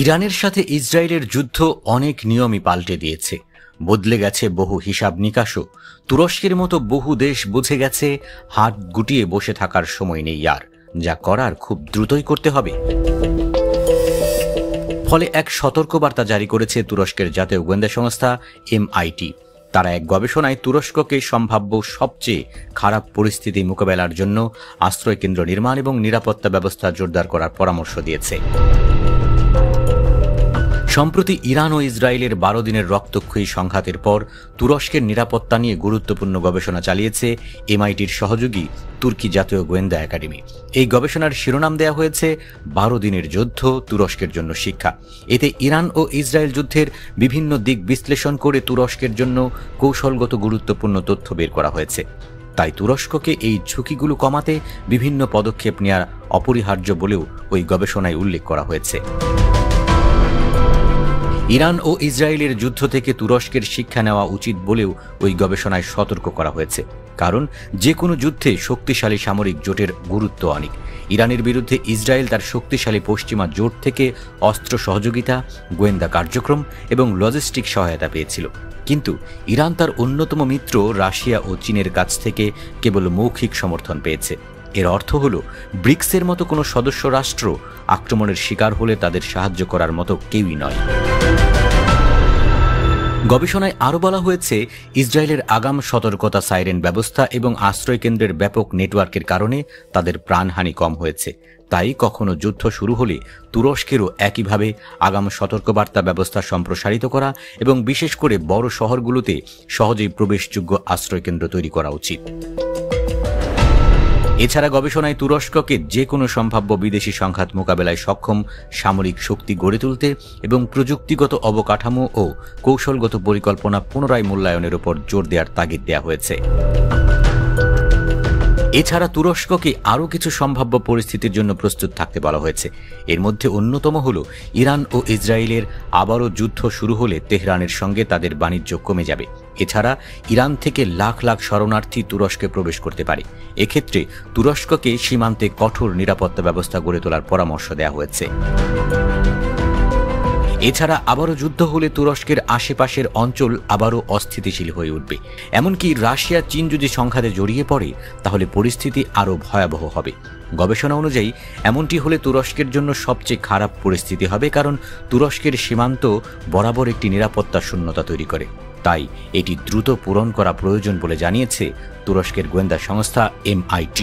ইরানের সাথে ইসরায়েলের যুদ্ধ অনেক নিয়মই পাল্টে দিয়েছে, বদলে গেছে বহু হিসাব নিকাশও। তুরস্কের মতো বহু দেশ বুঝে গেছে হাত গুটিয়ে বসে থাকার সময় নেই আর, যা করার খুব দ্রুতই করতে হবে। ফলে এক সতর্কবার্তা জারি করেছে তুরস্কের জাতীয় গোয়েন্দা সংস্থা MIT। তারা এক গবেষণায় তুরস্ককে সম্ভাব্য সবচেয়ে খারাপ পরিস্থিতি মোকাবেলার জন্য আশ্রয়কেন্দ্র নির্মাণ এবং নিরাপত্তা ব্যবস্থা জোরদার করার পরামর্শ দিয়েছে। সম্প্রতি ইরান ও ইসরায়েলের 12 দিনের রক্তক্ষয়ী সংঘাতের পর তুরস্কের নিরাপত্তা নিয়ে গুরুত্বপূর্ণ গবেষণা চালিয়েছে MITর সহযোগী তুর্কি জাতীয় গোয়েন্দা একাডেমি। এই গবেষণার শিরোনাম দেয়া হয়েছে 12 দিনের যুদ্ধ তুরস্কের জন্য শিক্ষা। এতে ইরান ও ইসরায়েল যুদ্ধের বিভিন্ন দিক বিশ্লেষণ করে তুরস্কের জন্য কৌশলগত গুরুত্বপূর্ণ তথ্য বের করা হয়েছে। তাই তুরস্ককে এই ঝুঁকিগুলো কমাতে বিভিন্ন পদক্ষেপ নেওয়া অপরিহার্য বলেও ওই গবেষণায় উল্লেখ করা হয়েছে। ইরান ও ইসরায়েলের যুদ্ধ থেকে তুরস্কের শিক্ষা নেওয়া উচিত বলেও ওই গবেষণায় সতর্ক করা হয়েছে, কারণ যে কোনো যুদ্ধে শক্তিশালী সামরিক জোটের গুরুত্ব অনেক। ইরানের বিরুদ্ধে ইসরায়েল তার শক্তিশালী পশ্চিমা জোট থেকে অস্ত্র সহযোগিতা, গোয়েন্দা কার্যক্রম এবং লজিস্টিক সহায়তা পেয়েছিল, কিন্তু ইরান তার অন্যতম মিত্র রাশিয়া ও চীনের কাছ থেকে কেবল মৌখিক সমর্থন পেয়েছে। এর অর্থ হল ব্রিক্সের মতো কোনো সদস্য রাষ্ট্র আক্রমণের শিকার হলে তাদের সাহায্য করার মতো কেউই নয়। গবেষণায় আরও বলা হয়েছে, ইসরায়েলের আগাম সতর্কতা, সাইরেন ব্যবস্থা এবং আশ্রয়কেন্দ্রের ব্যাপক নেটওয়ার্কের কারণে তাদের প্রাণহানি কম হয়েছে। তাই কখনো যুদ্ধ শুরু হলে তুরস্কেরও একইভাবে আগাম সতর্কবার্তা ব্যবস্থা সম্প্রসারিত করা এবং বিশেষ করে বড় শহরগুলোতে সহজেই প্রবেশযোগ্য আশ্রয়কেন্দ্র তৈরি করা উচিত। এছাড়া গবেষণায় তুরস্ককে যে কোনো সম্ভাব্য বিদেশি সংঘাত মোকাবেলায় সক্ষম সামরিক শক্তি গড়ে তুলতে এবং প্রযুক্তিগত অবকাঠামো ও কৌশলগত পরিকল্পনা পুনরায় মূল্যায়নের উপর জোর দেওয়ার তাগিদ দেওয়া হয়েছে। এছাড়া তুরস্ককে আরও কিছু সম্ভাব্য পরিস্থিতির জন্য প্রস্তুত থাকতে বলা হয়েছে। এর মধ্যে অন্যতম হল ইরান ও ইসরায়েলের আবারও যুদ্ধ শুরু হলে তেহরানের সঙ্গে তাদের বাণিজ্য কমে যাবে। এছাড়া ইরান থেকে লাখ লাখ শরণার্থী তুরস্কে প্রবেশ করতে পারে। এক্ষেত্রে তুরস্ককে সীমান্তে কঠোর নিরাপত্তা ব্যবস্থা গড়ে তোলার পরামর্শ দেওয়া হয়েছে। এছাড়া আবারও যুদ্ধ হলে তুরস্কের আশেপাশের অঞ্চল আবারও অস্থিতিশীল হয়ে উঠবে। এমনকি রাশিয়া চীন যদি সংঘাতে জড়িয়ে পড়ে তাহলে পরিস্থিতি আরও ভয়াবহ হবে। গবেষণা অনুযায়ী এমনটি হলে তুরস্কের জন্য সবচেয়ে খারাপ পরিস্থিতি হবে, কারণ তুরস্কের সীমান্ত বরাবর একটি নিরাপত্তা শূন্যতা তৈরি করে। তাই এটি দ্রুত পূরণ করা প্রয়োজন বলে জানিয়েছে তুরস্কের গোয়েন্দা সংস্থা MIT।